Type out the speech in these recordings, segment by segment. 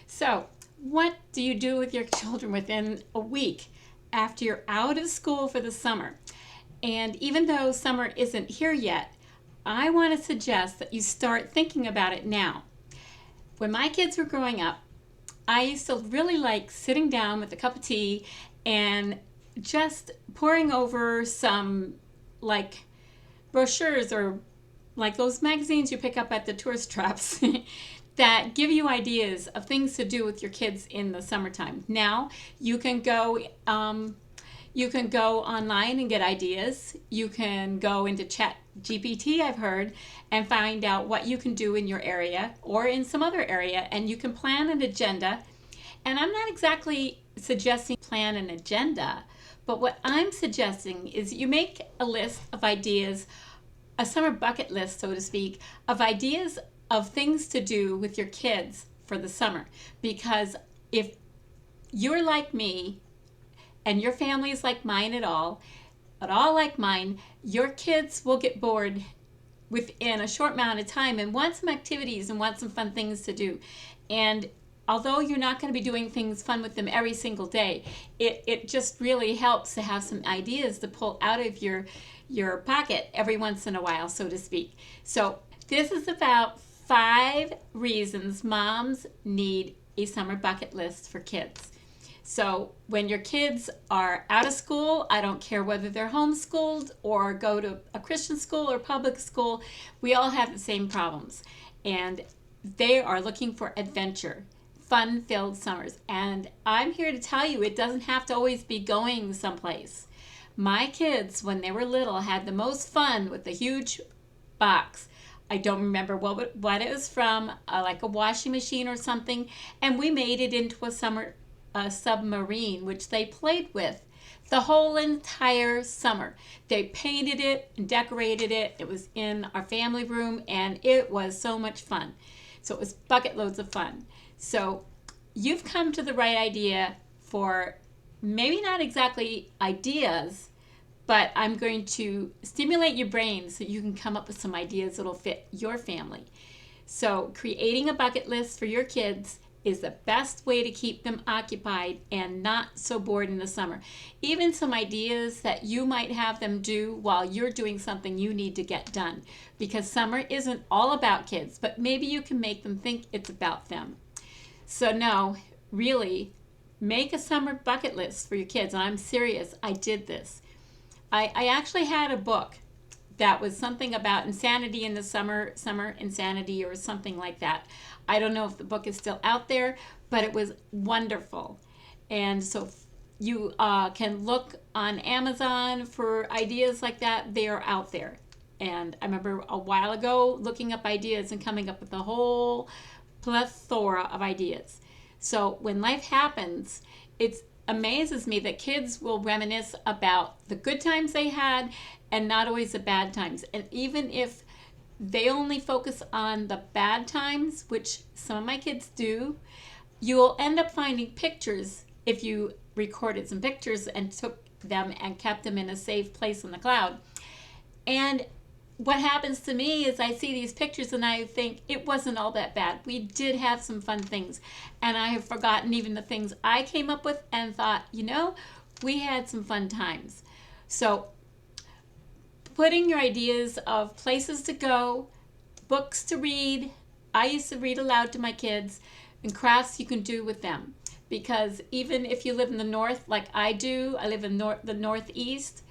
So, what do you do with your children within a week after you're out of school for the summer? And even though summer isn't here yet, I want to suggest that you start thinking about it now. When my kids were growing up, I used to really like sitting down with a cup of tea and just poring over some like brochures or like those magazines you pick up at the tourist traps that give you ideas of things to do with your kids in the summertime. Now you can go online and get ideas. You can go into Chat GPT, I've heard, and find out what you can do in your area or in some other area, and you can plan an agenda. And I'm not exactly suggesting plan an agenda, but what I'm suggesting is you make a list of ideas, a summer bucket list, so to speak, of ideas of things to do with your kids for the summer. Because if you're like me and your family is like mine at all like mine, your kids will get bored within a short amount of time and want some activities and want some fun things to do. And although you're not going to be doing things fun with them every single day, it just really helps to have some ideas to pull out of your pocket every once in a while, so to speak. So this is about 5 reasons moms need a summer bucket list for kids. So when your kids are out of school, I don't care whether they're homeschooled or go to a Christian school or public school, we all have the same problems. And they are looking for adventure, fun-filled summers. And I'm here to tell you, it doesn't have to always be going someplace. My kids, when they were little, had the most fun with the huge box. I don't remember what it was from, like a washing machine or something. And we made it into a submarine, which they played with the whole entire summer. They painted it and decorated it. It was in our family room, and it was so much fun. So it was bucket loads of fun. So you've come to the right idea for maybe not exactly ideas, but I'm going to stimulate your brain so you can come up with some ideas that'll fit your family. So creating a bucket list for your kids is the best way to keep them occupied and not so bored in the summer. Even some ideas that you might have them do while you're doing something you need to get done. Because summer isn't all about kids, but maybe you can make them think it's about them. So no, really, make a summer bucket list for your kids. And I'm serious, I did this. I actually had a book that was something about insanity in the summer insanity or something like that. I don't know if the book is still out there, but it was wonderful. And so you can look on Amazon for ideas like that. They are out there. And I remember a while ago looking up ideas and coming up with a whole plethora of ideas. So when life happens, it amazes me that kids will reminisce about the good times they had and not always the bad times. And even if they only focus on the bad times, which some of my kids do, you will end up finding pictures if you recorded some pictures and took them and kept them in a safe place in the cloud. And what happens to me is I see these pictures and I think it wasn't all that bad. We did have some fun things. And I have forgotten even the things I came up with and thought, we had some fun times. So putting your ideas of places to go, books to read. I used to read aloud to my kids, and crafts you can do with them. Because even if you live in the north like I do, I live in the northeast,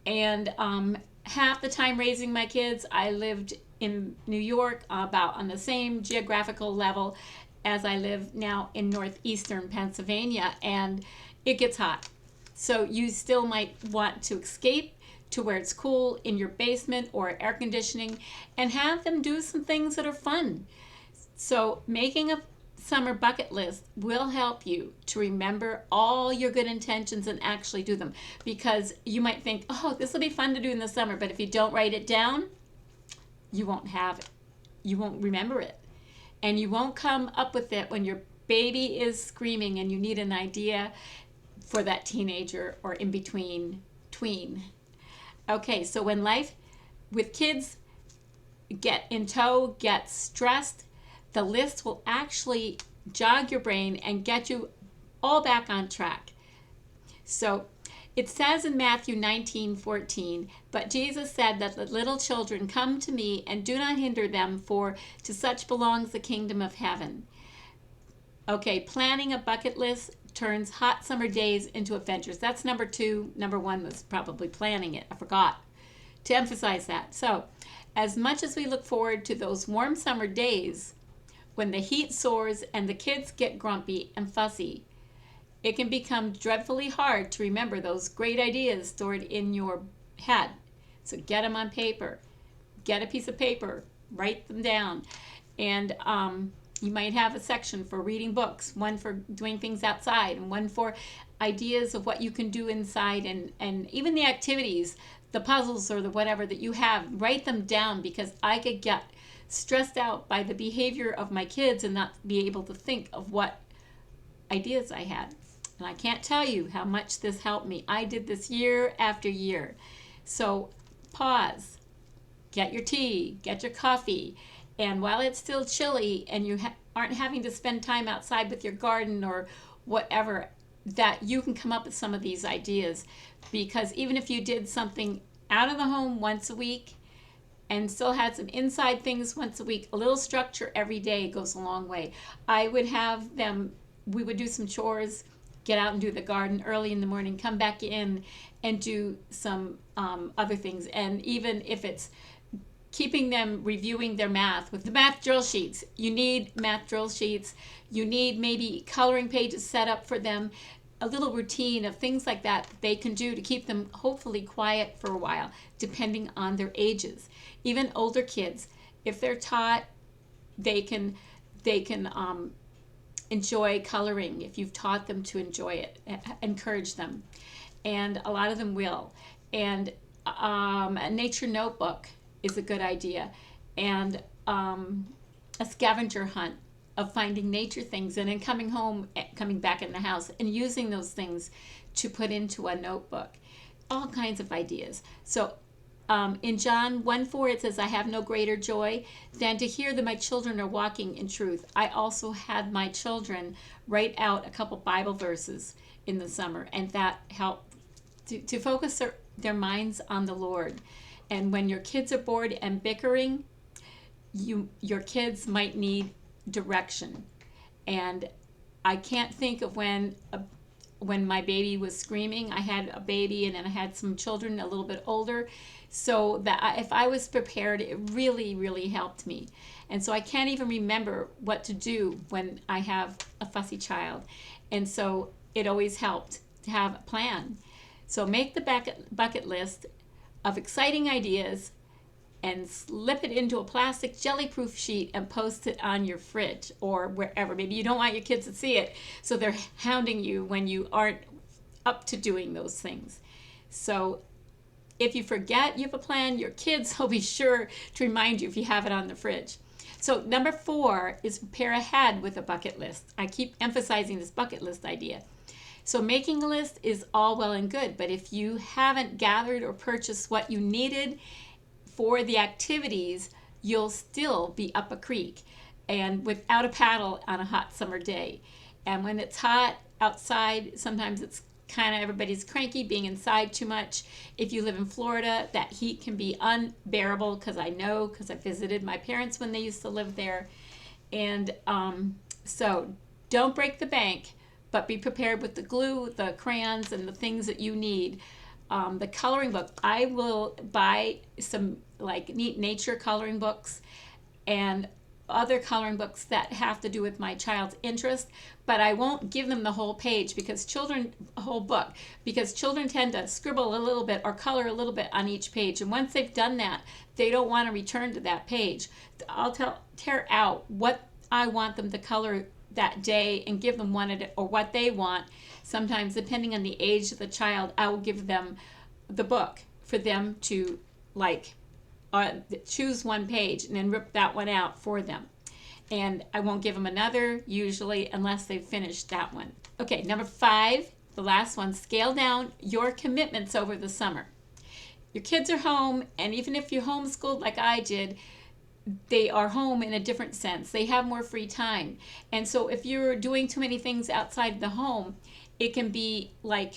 and half the time raising my kids, I lived in New York, about on the same geographical level as I live now in northeastern Pennsylvania, and it gets hot. So you still might want to escape to where it's cool in your basement or air conditioning and have them do some things that are fun. So making a summer bucket list will help you to remember all your good intentions and actually do them. Because you might think, oh, this will be fun to do in the summer, but if you don't write it down, you won't have it. You won't remember it. And you won't come up with it when your baby is screaming and you need an idea for that teenager or in between tween. Okay, so when life with kids get stressed, the list will actually jog your brain and get you all back on track. So it says in Matthew 19:14, but Jesus said that the little children come to me and do not hinder them, for to such belongs the kingdom of heaven. Okay, planning a bucket list turns hot summer days into adventures. That's number 2. Number 1 was probably planning it. I forgot to emphasize that. So, as much as we look forward to those warm summer days when the heat soars and the kids get grumpy and fussy, it can become dreadfully hard to remember those great ideas stored in your head. So get them on paper. Get a piece of paper. Write them down. And you might have a section for reading books, one for doing things outside, and one for ideas of what you can do inside, and even the activities, the puzzles or the whatever that you have. Write them down, because I could get stressed out by the behavior of my kids and not be able to think of what ideas I had. And I can't tell you how much this helped me. I did this year after year. So pause, get your tea, get your coffee, and while it's still chilly and you aren't having to spend time outside with your garden or whatever, that you can come up with some of these ideas. Because even if you did something out of the home once a week and still had some inside things once a week, a little structure every day goes a long way. I would have them, we would do some chores, get out and do the garden early in the morning, come back in and do some other things. And even if it's keeping them reviewing their math with the math drill sheets, you need math drill sheets, you need maybe coloring pages set up for them, a little routine of things like that they can do to keep them hopefully quiet for a while, depending on their ages. Even older kids, if they're taught, they can enjoy coloring. If you've taught them to enjoy it, encourage them, and a lot of them will. And a nature notebook is a good idea, and a scavenger hunt of finding nature things, and then coming home, coming back in the house and using those things to put into a notebook. All kinds of ideas. So in John 1:4 it says, I have no greater joy than to hear that my children are walking in truth. I also had my children write out a couple Bible verses in the summer, and that helped to focus their minds on the Lord. And when your kids are bored and bickering, your kids might need direction. And I can't think of when my baby was screaming. I had a baby and then I had some children a little bit older, so that if I was prepared, it really, really helped me. And so I can't even remember what to do when I have a fussy child. And so it always helped to have a plan. So make the bucket list of exciting ideas and slip it into a plastic jelly-proof sheet and post it on your fridge or wherever. Maybe you don't want your kids to see it, so they're hounding you when you aren't up to doing those things. So if you forget you have a plan, your kids will be sure to remind you if you have it on the fridge. So number 4 is prepare ahead with a bucket list. I keep emphasizing this bucket list idea. So making a list is all well and good, but if you haven't gathered or purchased what you needed for the activities, you'll still be up a creek and without a paddle on a hot summer day. And when it's hot outside, sometimes it's kind of everybody's cranky, being inside too much. If you live in Florida, that heat can be unbearable, because I know, because I visited my parents when they used to live there. And so don't break the bank, but be prepared with the glue, the crayons, and the things that you need. The coloring book, I will buy some like neat nature coloring books and other coloring books that have to do with my child's interest, but I won't give them the whole page, because whole book, because children tend to scribble a little bit or color a little bit on each page, and once they've done that, they don't want to return to that page. I'll tear out what I want them to color that day and give them one or what they want. Sometimes, depending on the age of the child, I will give them the book for them to choose one page and then rip that one out for them. And I won't give them another usually unless they've finished that one. Okay, number 5, the last one, scale down your commitments over the summer. Your kids are home, and even if you're homeschooled like I did, they are home in a different sense. They have more free time. And so if you're doing too many things outside the home, it can be like,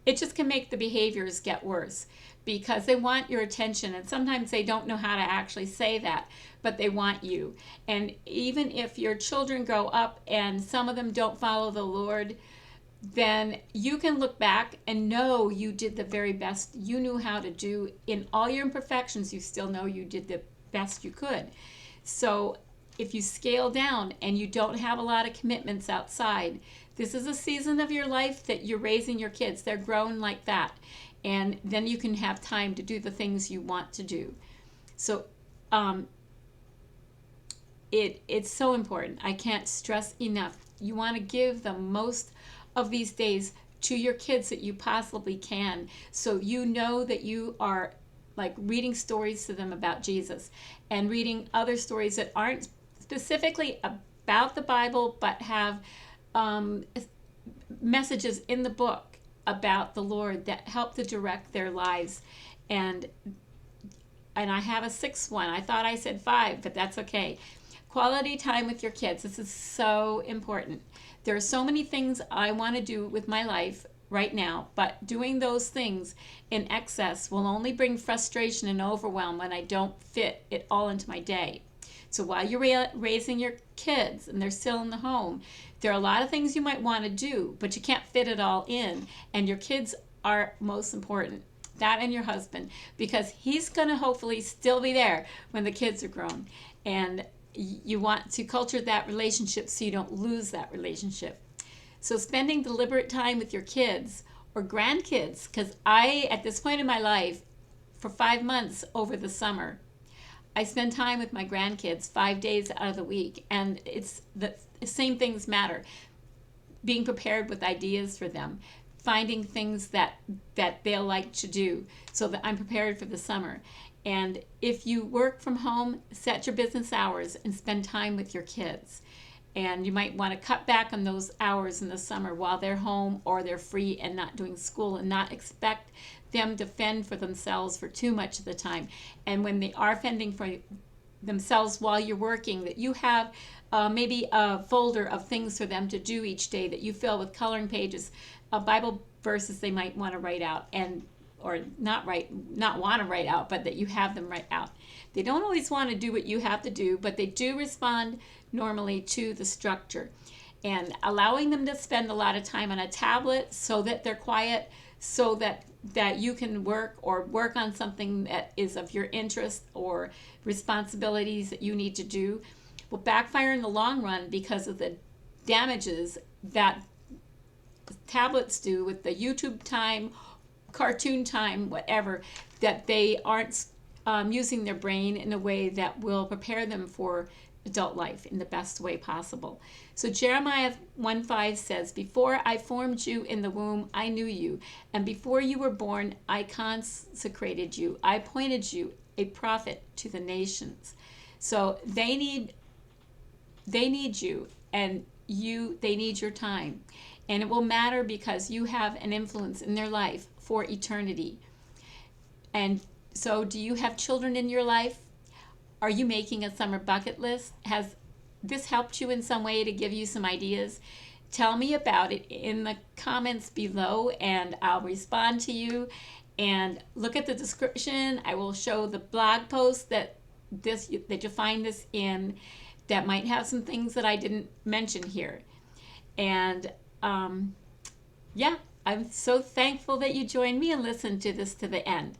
it just can make the behaviors get worse because they want your attention. And sometimes they don't know how to actually say that, but they want you. And even if your children grow up and some of them don't follow the Lord, then you can look back and know you did the very best you knew how to do. In all your imperfections, you still know you did the best you could. So if you scale down and you don't have a lot of commitments outside, this is a season of your life that you're raising your kids. They're grown like that. And then you can have time to do the things you want to do. So it's so important. I can't stress enough. You want to give the most of these days to your kids that you possibly can, so you know that you are like reading stories to them about Jesus and reading other stories that aren't specifically about the Bible but have messages in the book about the Lord that help to direct their lives. And I have a sixth one. I thought I said five, but that's okay. Quality time with your kids. This is so important. There are so many things I want to do with my life right now, but doing those things in excess will only bring frustration and overwhelm when I don't fit it all into my day. So while you're raising your kids and they're still in the home, there are a lot of things you might want to do, but you can't fit it all in. And your kids are most important. That and your husband, because he's going to hopefully still be there when the kids are grown. And you want to culture that relationship so you don't lose that relationship. So spending deliberate time with your kids or grandkids, because at this point in my life, for 5 months over the summer, I spend time with my grandkids 5 days out of the week. And it's the same things matter. Being prepared with ideas for them, finding things that they'll like to do so that I'm prepared for the summer. And if you work from home, set your business hours and spend time with your kids. And you might want to cut back on those hours in the summer while they're home or they're free and not doing school, and not expect them to fend for themselves for too much of the time. And when they are fending for themselves while you're working, that you have maybe a folder of things for them to do each day that you fill with coloring pages, Bible verses they might want to write out, and or not want to write out, but that you have them write out. They don't always want to do what you have to do, but they do respond normally to the structure. And allowing them to spend a lot of time on a tablet so that they're quiet, so that you can work on something that is of your interest or responsibilities that you need to do, will backfire in the long run because of the damages that tablets do with the YouTube time, cartoon time, whatever, that they aren't using their brain in a way that will prepare them for adult life in the best way possible. So Jeremiah 1:5 says, "Before I formed you in the womb, I knew you, and before you were born, I consecrated you. I appointed you a prophet to the nations." So they need you, and they need your time. And it will matter because you have an influence in their life for eternity. And so, do you have children in your life? Are you making a summer bucket list? Has this helped you in some way to give you some ideas? Tell me about it in the comments below, and I'll respond to you. And look at the description. I will show the blog post that you'll find this in, that might have some things that I didn't mention here. And I'm so thankful that you joined me and listened to this to the end.